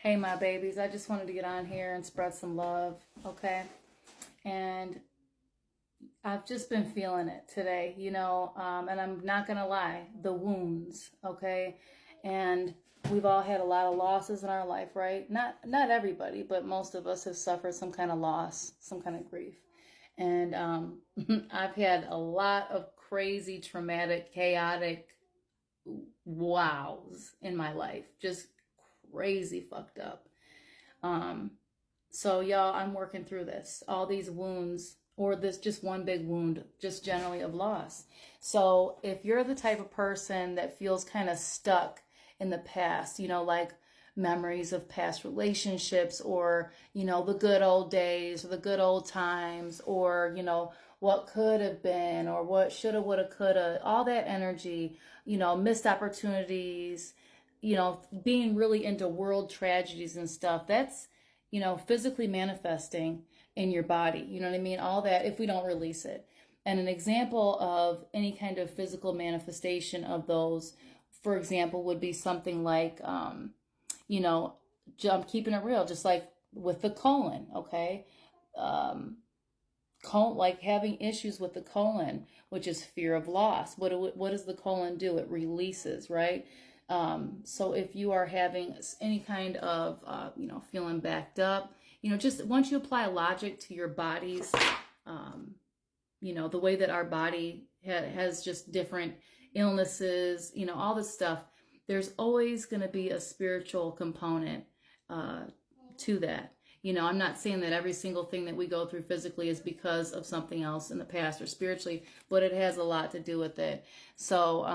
Hey, my babies, I just wanted to get on here and spread some love, okay? And I've just been feeling it today, and I'm not gonna lie, the wounds, okay? And we've all had a lot of losses in our life, right? Not everybody, but most of us have suffered some kind of loss, some kind of grief. And I've had a lot of crazy, traumatic, chaotic wows in my life, just crazy fucked up. Um, so y'all, I'm working through this, all these wounds, or this just one big wound, just generally of loss. So if you're the type of person that feels kind of stuck in the past, like memories of past relationships, or, the good old days or the good old times, or, what could have been, or what shoulda, woulda, coulda, all that energy, missed opportunities, being really into world tragedies and stuff, that's, physically manifesting in your body. You know what I mean? All that if we don't release it. And an example of any kind of physical manifestation of those, for example, would be something like, I'm keeping it real, just like with the colon, okay? Like having issues with the colon, which is fear of loss. What does the colon do? It releases, right? So if you are having any kind of, feeling backed up, just once you apply logic to your body's, the way that our body has just different illnesses, all this stuff, there's always going to be a spiritual component to that. I'm not saying that every single thing that we go through physically is because of something else in the past or spiritually, but it has a lot to do with it. So,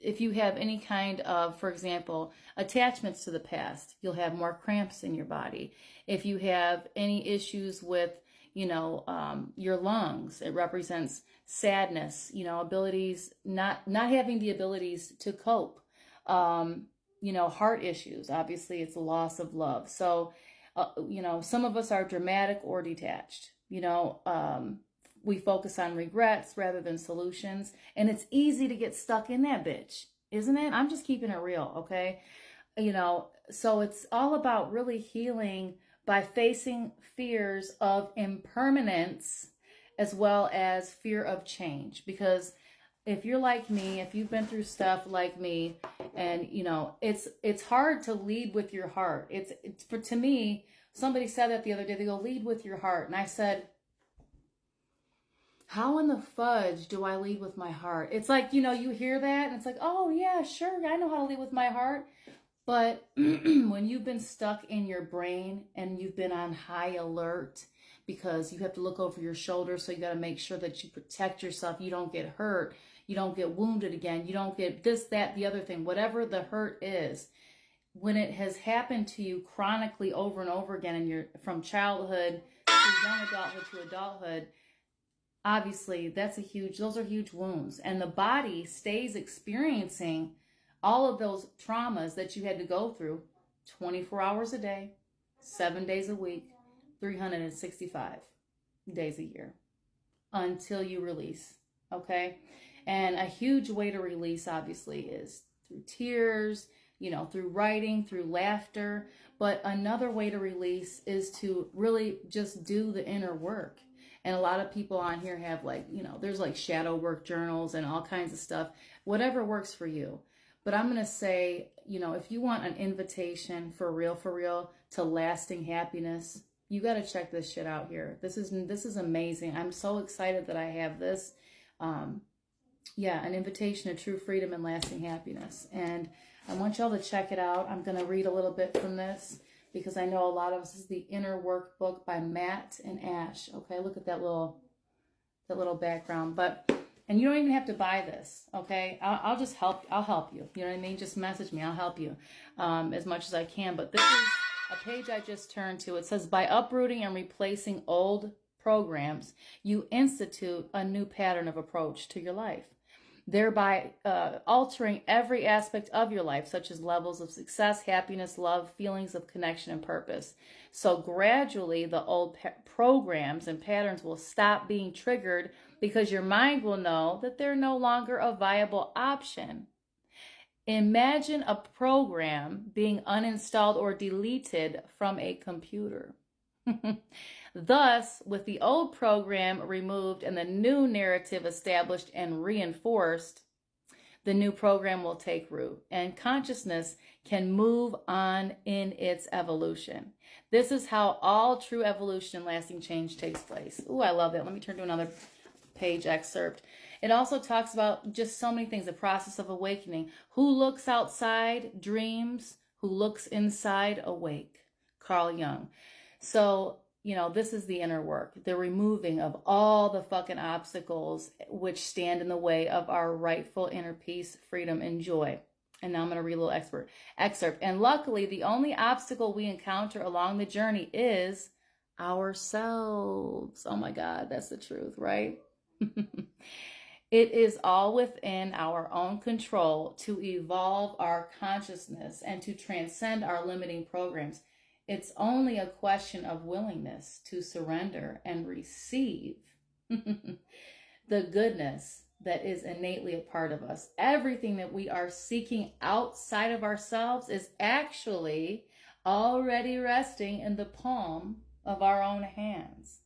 if you have any kind of, for example, attachments to the past, you'll have more cramps in your body. If you have any issues with, your lungs, it represents sadness, abilities, not having the abilities to cope. Heart issues, obviously it's a loss of love. So, some of us are dramatic or detached, we focus on regrets rather than solutions. And it's easy to get stuck in that bitch, isn't it? I'm just keeping it real, okay? So it's all about really healing by facing fears of impermanence as well as fear of change. Because if you're like me, if you've been through stuff like me, and it's hard to lead with your heart. To me, somebody said that the other day. They go, lead with your heart. And I said, how in the fudge do I lead with my heart? It's like, you hear that and it's like, oh yeah, sure, I know how to lead with my heart. But when you've been stuck in your brain and you've been on high alert because you have to look over your shoulder, so you got to make sure that you protect yourself, you don't get hurt, you don't get wounded again, you don't get this, that, the other thing, whatever the hurt is. When it has happened to you chronically over and over again, and you're from childhood to young adulthood to adulthood, obviously those are huge wounds, and the body stays experiencing all of those traumas that you had to go through 24 hours a day, 7 days a week, 365 days a year until you release, okay? And a huge way to release obviously is through tears, through writing, through laughter. But another way to release is to really just do the inner work. And a lot of people on here have there's like shadow work journals and all kinds of stuff, whatever works for you. But I'm going to say, if you want an invitation for real, to lasting happiness, you got to check this shit out here. This is amazing. I'm so excited that I have this. An invitation to true freedom and lasting happiness. And I want y'all to check it out. I'm going to read a little bit from this, because I know a lot of us, this is the Inner Workbook by Matt and Ash. Okay, look at that little background. And you don't even have to buy this, okay? I'll just help. I'll help you. You know what I mean? Just message me. I'll help you as much as I can. But this is a page I just turned to. It says, by uprooting and replacing old programs, you institute a new pattern of approach to your life, thereby altering every aspect of your life, such as levels of success, happiness, love, feelings of connection, and purpose. So gradually, the old programs and patterns will stop being triggered, because your mind will know that they're no longer a viable option. Imagine a program being uninstalled or deleted from a computer. Thus, with the old program removed and the new narrative established and reinforced, the new program will take root and consciousness can move on in its evolution. This is how all true evolution and lasting change takes place. Ooh, I love that. Let me turn to another page excerpt. It also talks about just so many things, the process of awakening. Who looks outside dreams, who looks inside awake. Carl Jung. So, you know, this is the inner work, the removing of all the fucking obstacles which stand in the way of our rightful inner peace, freedom, and joy. And now I'm going to read a little excerpt. And luckily, the only obstacle we encounter along the journey is ourselves. Oh my God, that's the truth, right? It is all within our own control to evolve our consciousness and to transcend our limiting programs. It's only a question of willingness to surrender and receive the goodness that is innately a part of us. Everything that we are seeking outside of ourselves is actually already resting in the palm of our own hands.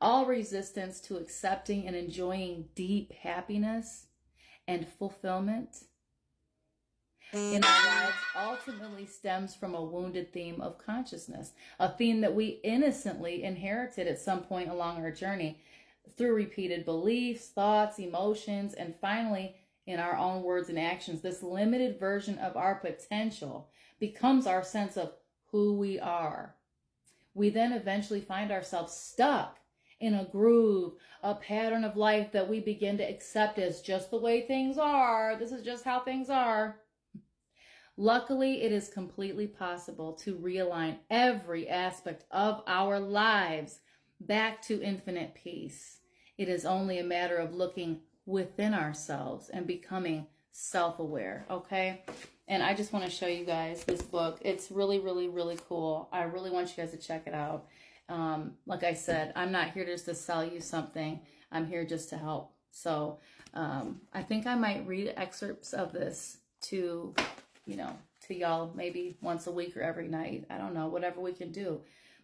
All resistance to accepting and enjoying deep happiness and fulfillment in our lives ultimately stems from a wounded theme of consciousness, a theme that we innocently inherited at some point along our journey through repeated beliefs, thoughts, emotions, and finally, in our own words and actions. This limited version of our potential becomes our sense of who we are. We then eventually find ourselves stuck in a groove, a pattern of life that we begin to accept as just the way things are. This is just how things are. Luckily, it is completely possible to realign every aspect of our lives back to infinite peace. It is only a matter of looking within ourselves and becoming self-aware, okay? And I just want to show you guys this book. It's really, really, really cool. I really want you guys to check it out. Like I said, I'm not here just to sell you something. I'm here just to help. So I think I might read excerpts of this to, you know, to y'all maybe once a week or every night. I don't know, whatever we can do.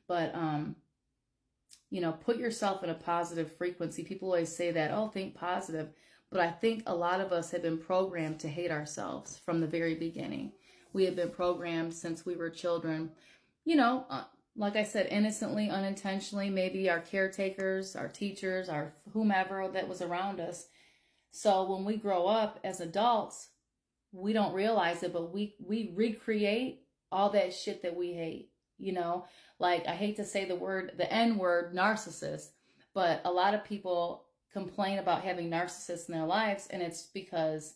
But, you know, put yourself in a positive frequency. People always say that, oh, think positive. But I think a lot of us have been programmed to hate ourselves from the very beginning. We have been programmed since we were children, you know, like I said, innocently, unintentionally, maybe our caretakers, our teachers, our whomever that was around us. So when we grow up as adults, we don't realize it, but we recreate all that shit that we hate, you know? Like, I hate to say the N word, narcissist, but a lot of people complain about having narcissists in their lives, and it's because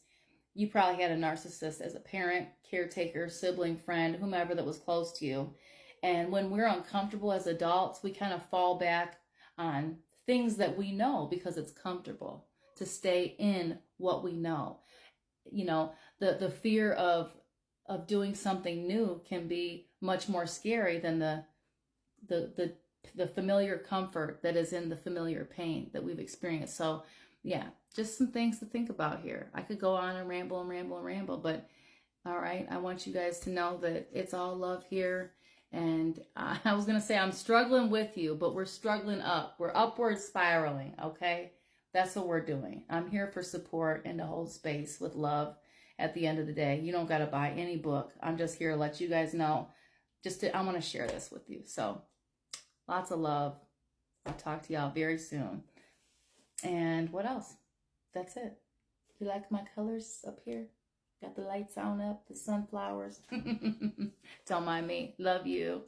you probably had a narcissist as a parent, caretaker, sibling, friend, whomever that was close to you. And when we're uncomfortable as adults, we kind of fall back on things that we know because it's comfortable to stay in what we know. You know, the fear of doing something new can be much more scary than the familiar comfort that is in the familiar pain that we've experienced. So yeah, just some things to think about here. I could go on and ramble and ramble and ramble, but all right, I want you guys to know that it's all love here. And I was going to say I'm struggling with you, but we're struggling up. We're upward spiraling, okay? That's what we're doing. I'm here for support and to hold space with love at the end of the day. You don't got to buy any book. I'm just here to let you guys know. I want to share this with you. So lots of love. I'll talk to y'all very soon. And what else? That's it. You like my colors up here? Got the lights on up, the sunflowers. Don't mind me. Love you.